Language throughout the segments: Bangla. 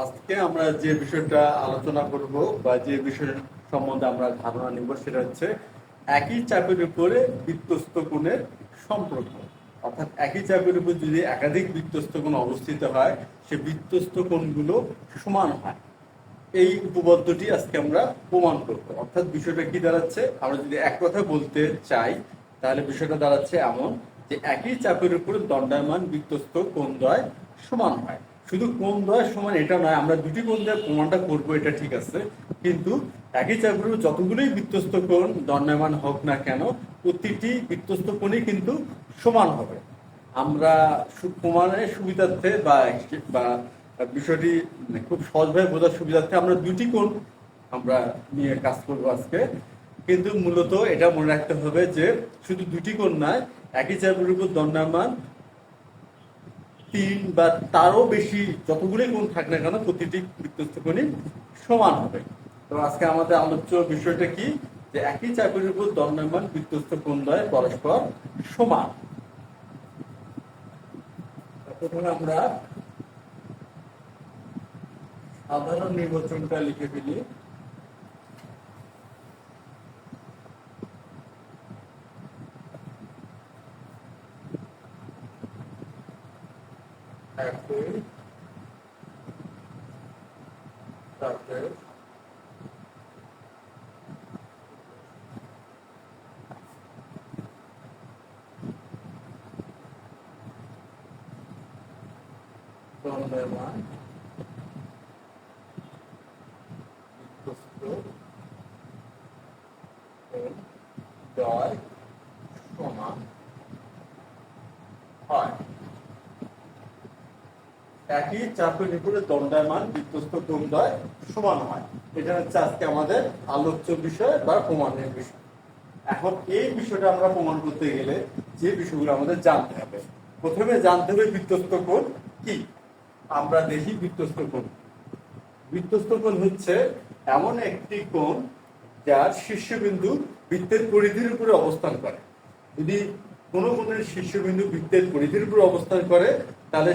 আজকে আমরা যে বিষয়টা আলোচনা করব বা যে বিষয় সম্বন্ধে আমরা ধারণা নিব সেটা হচ্ছে একই চাপের উপরে বৃত্তস্থ কোণের সম্পর্ক। অর্থাৎ একই চাপের উপর যদি একাধিক বৃত্তস্থ কোণ অবস্থিত হয়, সে বৃত্তস্থ কোণগুলো সমান হয়। এই উপপাদ্যটি আজকে আমরা প্রমাণ করব। অর্থাৎ বিষয়টা কি দাঁড়াচ্ছে, আমরা যদি এক কথা বলতে চাই তাহলে বিষয়টা দাঁড়াচ্ছে এমন যে একই চাপের উপর দণ্ডায়মান বৃত্তস্থ কোণদ্বয় সমান হয়। শুধু কোণদ্বয় সমান এটা নয়, আমরা দুটি কোণ দিয়ে প্রমাণটা করবো, এটা ঠিক আছে, কিন্তু একই চাপের উপর যতগুলোই বৃত্তস্থ কোণ দণ্ডায়মান হোক না কেন, প্রতিটি বৃত্তস্থ কোণই কিন্তু সমান হবে। আমরা প্রমাণের সুবিধার্থে বা বিষয়টি খুব সহজভাবে বোঝার সুবিধার্থে আমরা দুটি কোণ আমরা নিয়ে কাজ করবো আজকে। কিন্তু মূলত এটা মনে রাখতে হবে যে শুধু দুটি কোণ নয়, একই চাপের উপর দণ্ডায়মান তিন বা তারও বেশি যতগুলোই কোণ থাক না কেন, প্রতিটি বৃত্তস্থ কোণই সমান হবে। তো আজকে আমাদের আলোচ্য বিষয়টা কি, যে একই চাপের উপর দণ্ডায়মান বৃত্তস্থ কোণদ্বয় পরস্পর সমান। প্রথমে আমরা সাধারণ নির্বাচনটা লিখে ফেলি। একই চাপের দণ্ডায়মান বৃত্তস্থ কোণদ্বয় সমান হয়। একই চাপের উপরে দণ্ডায়মান বৃত্তস্থ কোণদ্বয় সমান হয়, এটা হচ্ছে আজকে আমাদের আলোচ্য বিষয় বা প্রমাণের বিষয়। এখন এই বিষয়টা আমরা প্রমাণ করতে গেলে যে বিষয়গুলো আমাদের জানতে হবে, প্রথমে জানতে হবে বৃত্তস্থ কোণ কি। আমরা দেখি বৃত্তস্থ কোণ। বৃত্তস্থ কোণ হচ্ছে এমন একটি কোণ যার শীর্ষবিন্দু বৃত্তের পরিধির উপরে অবস্থান করে। যদি কোনো কোণের শীর্ষবিন্দু বৃত্তের পরিধির উপরে অবস্থান করে, তাহলে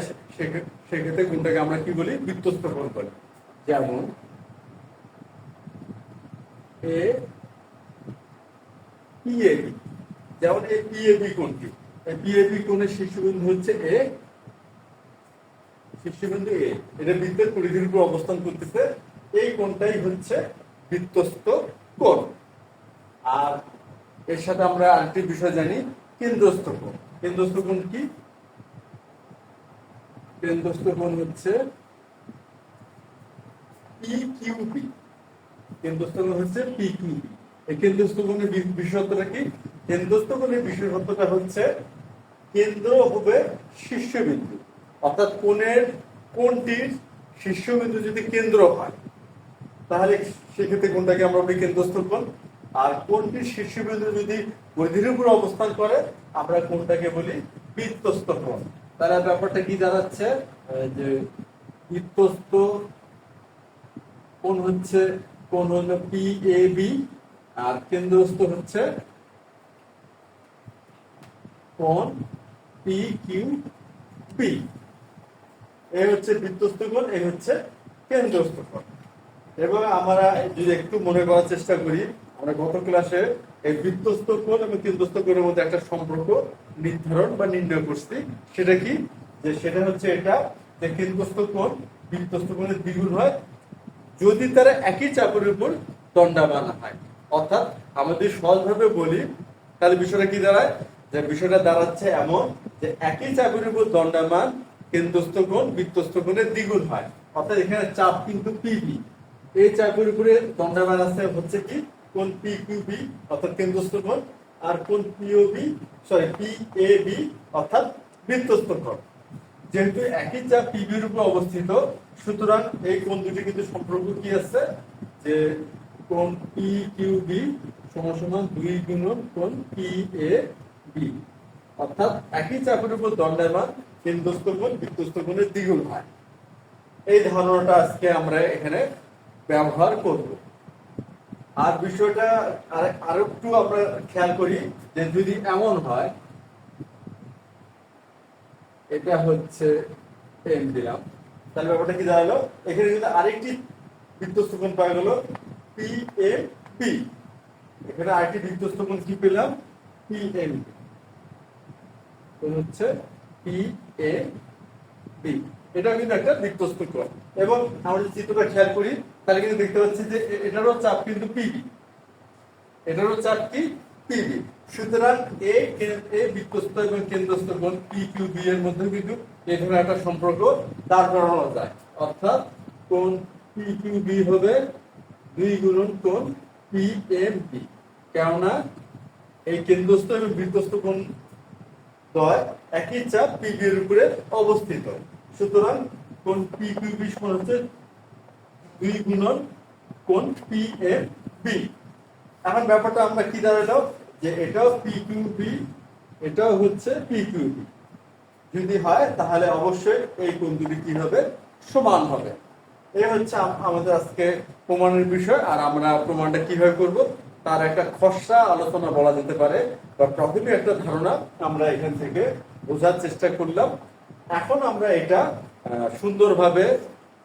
সেক্ষেত্রে কোণটাকে আমরা কি বলি, বৃত্তস্থ কোণ বলি। যেমন এ পিএবি, যেমন এই পিএবি কোণটি, এই পিএবি কোণের শীর্ষবিন্দু হচ্ছে এ, শীর্ষবিন্দু এ, এটা বৃত্তের পরিধির উপর অবস্থান করতেছে। এই কোণটাই হচ্ছে বৃত্তস্থ কোণ। আর এর সাথে আমরা আরেকটি বিষয় জানি, কেন্দ্রস্থ কোণ। কেন্দ্রস্থ কোণ কি? কেন্দ্রস্থ কোণ হচ্ছে পিকিউবি। কেন্দ্রস্থ কোণ হচ্ছে পিকিউবি। এই কেন্দ্রস্থ কোণের বিশেষত্বটা কি? কেন্দ্রস্থ কোণের বিশেষত্বটা হচ্ছে কেন্দ্র হবে শীর্ষবিন্দু, অর্থাৎ কোণটির শীর্ষবিন্দু যদি কেন্দ্র হয়, তাহলে সেক্ষেত্রে কোণটাকে আমরা বলি কেন্দ্রস্থ কোণ। আর কোণটির শীর্ষবিন্দু যদি পরিধির উপর অবস্থান করে, আমরা কোণটাকে বলি বৃত্তস্থ কোণ। তাহলে ব্যাপারটা কি দাঁড়াচ্ছে, যে বৃত্তস্থ কোণ হচ্ছে কোণ হলো পি এ বি, আর কেন্দ্রস্থ হচ্ছে কোণ পি কিউ পি। এই হচ্ছে বৃত্তস্থ কোণ, এই হচ্ছে কেন্দ্রস্থ কোণ। এবং আমরা যদি একটু মনে করার চেষ্টা করি, আমরা গত ক্লাসে এই বৃত্তস্থ কোণ এবং কেন্দ্রস্থ কোণের মধ্যে একটা সম্পর্ক নির্ধারণ বা নির্ণয় করছি। সেটা কি, যে সেটা হচ্ছে এটা, যে কেন্দ্রস্থ কোণ বৃত্তস্থ কোণের দ্বিগুণ হয় যদি তারা একই চাপের উপর দণ্ডায়মান হয়। অর্থাৎ আমাদের সহজভাবে বলি, তাহলে বিষয়টা কি দাঁড়ায়, যে বিষয়টা দাঁড়াচ্ছে এমন যে একই চাপের উপর দণ্ডায়মান কেন্দ্রস্থ কোণ বৃত্তস্থ কোণের দ্বিগুণ হয়। অর্থাৎ এখানে চাপ কিন্তু পিবি, এই চাপের উপরে দণ্ডায়মান আছে হচ্ছে কি, কোণ পি কিউ বি অর্থাৎ কেন্দ্রস্থ কোণ, আর কোণ পিওবি পি এ বি অর্থাৎ বৃত্তস্থ কোণ। যেহেতু একই চাপ পিবির উপর অবস্থিত, সুতরাং এই কোণ দুটি কিন্তু সম্পর্ক কি আছে, যে কোণ পি কিউ বি সমান সমান 2 গুণন কোণ পি এ বি। অর্থাৎ একই চাপের উপর দণ্ডায়মান কেন্দ্রস্থ কোণ বৃত্তস্থ কোণের দ্বিগুণ হয়। এই ধারণাটা আজকে আমরা এখানে ব্যবহার করব। আর বিষয়টা আরো একটু আমরা খেয়াল করি, যে যদি এমন হয়, এটা হচ্ছে এম দিলাম, তাহলে ব্যাপারটা কি দাঁড়ালো, এখানে কিন্তু আরেকটি বৃত্তস্থ কোণ পাওয়া গেল পি এম বি। এখানে আরেকটি বৃত্তস্থ কোণ কি পেলাম, পি এম বি, হচ্ছে পি এ বি। এটা কিন্তু একটা বৃত্তস্থ কোণ। এবং আমরা যদি চিত্রটা খেয়াল করি তাহলে কিন্তু দেখতে পাচ্ছি যে এটারও চাপ কিন্তু পিবি, এটারও চাপ কি পিবি। সুতরাং এ বৃত্তস্থ এবং কেন্দ্রস্থ কোণ পি কিউ বি এর মধ্যে কিন্তু এই ধরনের একটা সম্পর্ক দাঁড় করানো যায়। অর্থাৎ কোণ পি কিউ বি হবে 2 গুণন কোণ পি এম বি, কেননা এই কেন্দ্রস্থ এবং বৃত্তস্থ কোণ দ্বয় একই চাপ পিবি এর উপরে অবস্থিত। সুতরাং কোণ পি কিউ বি সমান হচ্ছে 2 গুণন কোণ পি এম বি। এখন ব্যাপারটা আমরা কি দাঁড়ালো, যে এটাও পি কিউ বি, এটাও হচ্ছে পি কিউ বি। যদি হয় তাহলে অবশ্যই এই কোণ দুটি কি হবে, সমান হবে। এই হচ্ছে আমাদের আজকে প্রমাণের বিষয়। আর আমরা প্রমাণটা কিভাবে করব তার একটা খসড়া আলোচনা বলা যেতে পারে, বা প্রাথমিক একটা ধারণা আমরা এখান থেকে বোঝার চেষ্টা করলাম। এখন আমরা এটা সুন্দরভাবে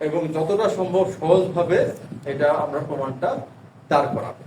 এবং যতটা সম্ভব সহজভাবে এটা আমরা প্রমাণটা দাঁড় করাবো।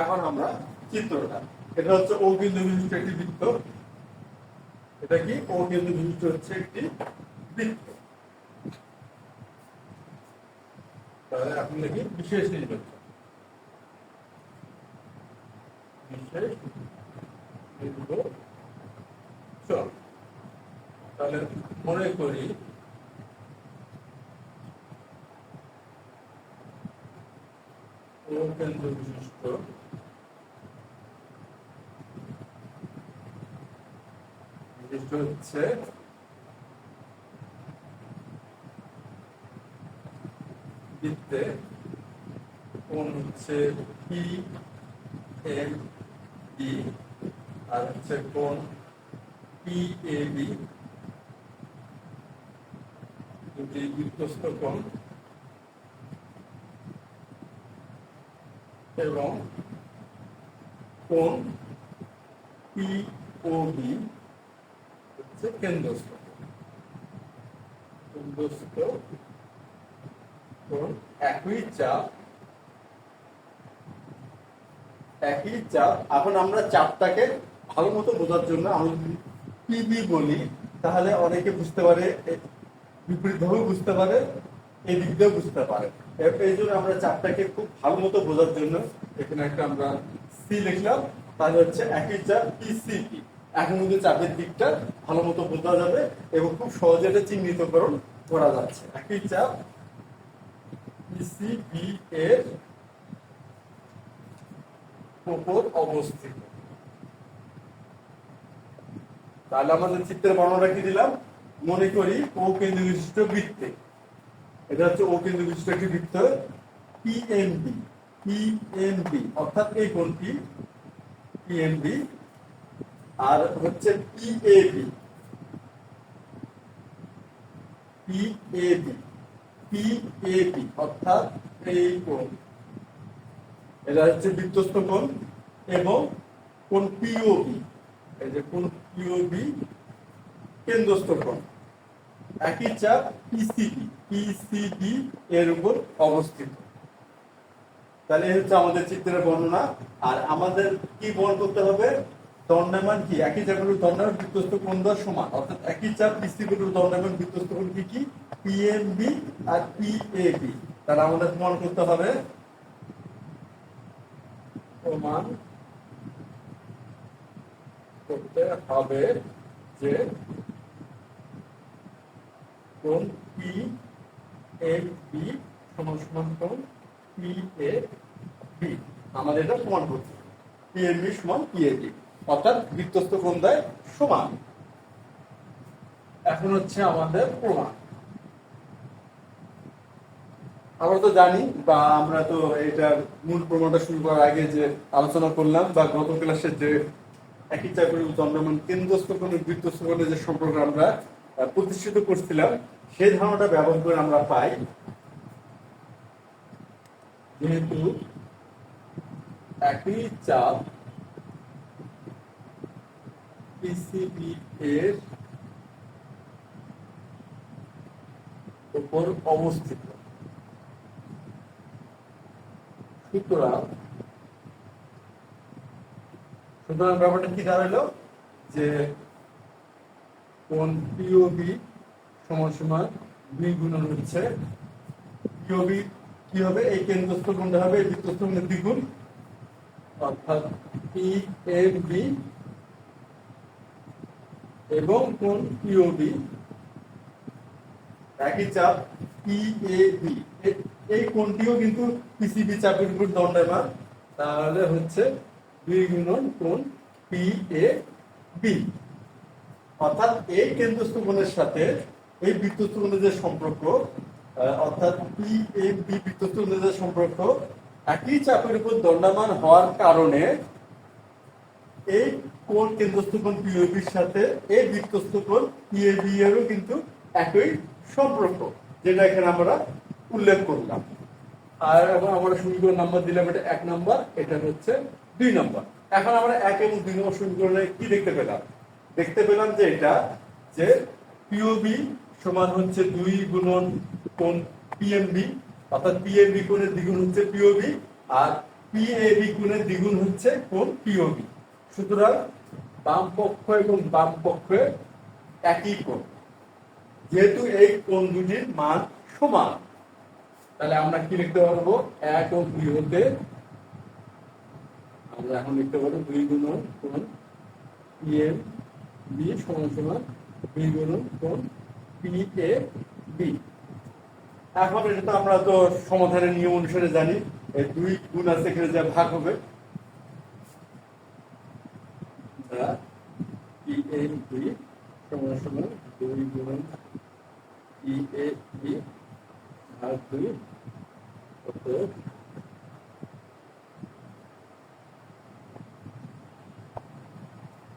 এখন আমরা চিত্রটা, এটা হচ্ছে ও বিন্দু বিশিষ্ট একটি বৃত্ত। এটা কি ও বিন্দু বিশিষ্ট হচ্ছে একটি বৃত্ত। তাহলে আপনি দেখি বিশেষ নির্বাচন, বিশেষ নির্বাচন। তাহলে মনে করি ও কেন্দ্র বিশিষ্ট হচ্ছে বৃত্তে কোণ হচ্ছে পি এম বি আর হচ্ছে কোণ পি এ বি, দুটি বৃত্তস্থ কোণ, এবং কোণ পি ও বি হচ্ছে কেন্দ্রস্থ কোণ। একই চাপ, এখন আমরা চাপটাকে ভালো মতো বোঝার জন্য আমরা যদি পিবি বলি তাহলে অনেকে বুঝতে পারে, বিপরীত ভাবে বুঝতে পারে, এই দিক দিয়েও বুঝতে পারে। এই জন্য আমরা চাপটাকে খুব ভালো মতো বোঝার জন্য এখানে একটা আমরা সি লিখলাম। তাহলে হচ্ছে একই চাপ পিসিপি। এখন কিন্তু চাপের দিকটা ভালো মতো বোঝা যাবে এবং খুব সহজে এটা চিহ্নিতকরণ করা যাচ্ছে। একই চাপ পিসিপি এর উপর অবস্থিত। তাহলে আমাদের চিত্রের বর্ণনা কি দিলাম, মনে করি ও কেন্দ্র বিশিষ্ট বৃত্তে, এটা হচ্ছে ও কেন্দ্র বিশিষ্ট একটি বৃত্ত পিএমবি, অর্থাৎ এই কোণটি পিএমবি, আর হচ্ছে পিএবি, অর্থাৎ এই কোণ, এটা হচ্ছে বৃত্তস্থ কোণ, এবং কোণ পিওবি, এই যে কোণ পিওবি কেন্দ্রস্থ কোণ। একই চাপ পিসিবি এর উপর অবস্থিত। তাহলে এই হচ্ছে আমাদের চিত্রের বর্ণনা। আর আমাদের কি বল করতে হবে, দণ্ডায়মান কি, একই চাপের দণ্ডায়মান বৃত্তস্থ কোণ দ্বয় সমান, অর্থাৎ একই চাপ পিসিবি এর দণ্ডায়মান বৃত্তস্থ কোণ কি পিএমবি আর পিএবি। তাহলে আমাদের প্রমাণ করতে হবে, যে কোণ পি এ বি সমান কোণ পি এ বি। আমাদের এটা প্রমাণ করতে হবে। পিএমবি সমান পিএবি, অর্থাৎ বৃত্তস্থ কোণ দ্বয় সমান। এখন হচ্ছে আমাদের প্রমাণ। আমরা তো জানি বা আমরা তো এটার মূল প্রমাণটা শুরু করার আগে যে আলোচনা করলাম বা গত ক্লাসের যে একই চাকরি দণ্ডমান কেন্দ্রস্থ কোণের বৃত্তস্থ কোণের যে সম্পর্ক আমরা প্রতিষ্ঠিত করছিলাম, সেই ধারণাটা ব্যবহার করে আমরা পাই যেহেতু একই চাপ পিসিবি এর উপর অবস্থিত, সুতরাং ব্যাপারটা কি দাঁড়ালো যে কোণ পিওবি সমান সমান দুই গুণন হচ্ছে পিওবি কি হবে, এই কেন্দ্রস্থ কোণটা হবে এই বৃত্তস্থ কোণের দ্বিগুণ, অর্থাৎ পিএবি এবং কোণ পিওবি একই চাপ পিএবি, এই কোণটিও কিন্তু পিসিবি চাপের উপর দণ্ডায়মান, তাহলে হচ্ছে 2 গুণন কোণ পিএবি। অর্থাৎ এই কেন্দ্রস্থ কোণের সাথে এই বৃত্তস্থ কোণের যে সম্পর্ক, অর্থাৎ পিএবি বৃত্তস্থ কোণের যে সম্পর্ক, একই চাপের উপর দণ্ডায়মান হওয়ার কারণে এই কোণ কেন্দ্রস্থ কোণ পিওবির সাথে এই বৃত্তস্থ কোণ পিএবি এরও কিন্তু একই সম্পর্ক, যেটা এখানে আমরা উল্লেখ করলাম। আর এখন আমরা সমীকরণ নাম্বার দিলাম, এটা 1 নাম্বার, এটা হচ্ছে 2 নাম্বার। এখন আমরা 1 এবং 2 নম্বর সমীকরণে কি দেখতে পেলাম? দেখতে পেলাম যে এটা যে পিওবি সমান হচ্ছে 2 গুণন কোণ পিএমবি, অর্থাৎ পিএমবি কোণের দ্বিগুণ হচ্ছে পিওবি, আর পিএবি কোণের দ্বিগুণ হচ্ছে কোণ পিওবি। সুতরাং বাম পক্ষ এবং বাম পক্ষে একই কোণ, যেহেতু এই কোণ দুটির মান সমান, তাহলে আমরা কি লিখতে পারবো? 1 ও 2 হতে আমরা এখন লিখতে পারবো 2 গুণন কোণ পিএমবি সমান সমান 2 গুণন কোণ পিএবি। এখন এটা তো আমরা তো সমাধানের নিয়ম অনুসারে জানি, এই 2 গুণ আছে এখানে যা ভাগ হবে, পিএবি সমান সমান 2 গুণন পিএবি ভাগ 2,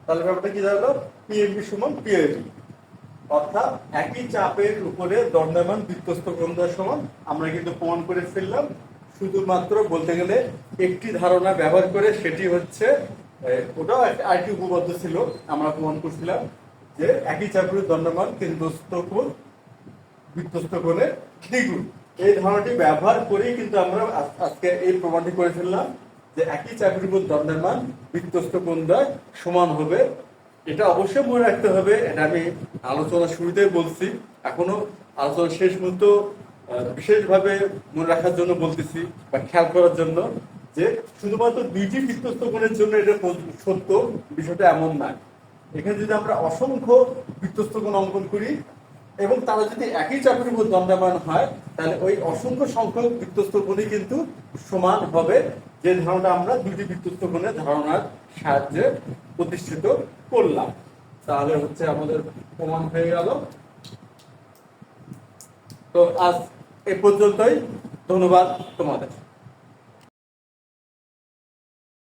তাহলে ব্যাপারটা কি দাঁড়ালো? পিএবি সমান পিএবি, অর্থাৎ একই চাপের উপরে দণ্ডায়মান বৃত্তস্থ কোণ দ্বয় সমান। আমরা কিন্তু প্রমাণ করে ফেললাম, শুধুমাত্র বলতে গেলে একটি ধারণা ব্যবহার করে, সেটি হচ্ছে ওটাও আরেকটি উপপাদ্য ছিল, আমরা প্রমাণ করছিলাম যে একই চাপের দণ্ডায়মান কেন্দ্রস্থ কোণ বৃত্তস্থ কোণের দ্বিগুণ। এই ধারণাটি ব্যবহার করেই কিন্তু আমরা আজকে এই প্রমাণটি করে ফেললাম যে একই চাপের উপর দণ্ডায়মান বৃত্তস্থ কোণ দ্বয় সমান হবে। এটা অবশ্যই মনে রাখতে হবে, এটা আমি আলোচনা শুরুতেই বলছি, এখনো আলোচনা শেষ মতো বিশেষভাবে মনে রাখার জন্য বলতেছি বা খেয়াল করার জন্য, যে শুধুমাত্র 2টি বৃত্তস্থ কোণের জন্য এটা সত্য, বিষয়টা এমন নয়। এখানে যদি আমরা অসংখ্য বৃত্তস্থ কোণ অঙ্কন করি এবং তারা যদি একই চাপের উপর দণ্ডায়মান হয়, তাহলে ওই অসংখ্য সংখ্যক বৃত্তস্থ কোণই কিন্তু সমান হবে, যে ধারণাটা আমরা 2টি বৃত্তস্থ কোণের ধারণার সাহায্যে প্রতিষ্ঠিত করলাম। তাহলে হচ্ছে আমাদের প্রমাণ হয়ে গেল। তো আজ এ পর্যন্তই, ধন্যবাদ তোমাদের।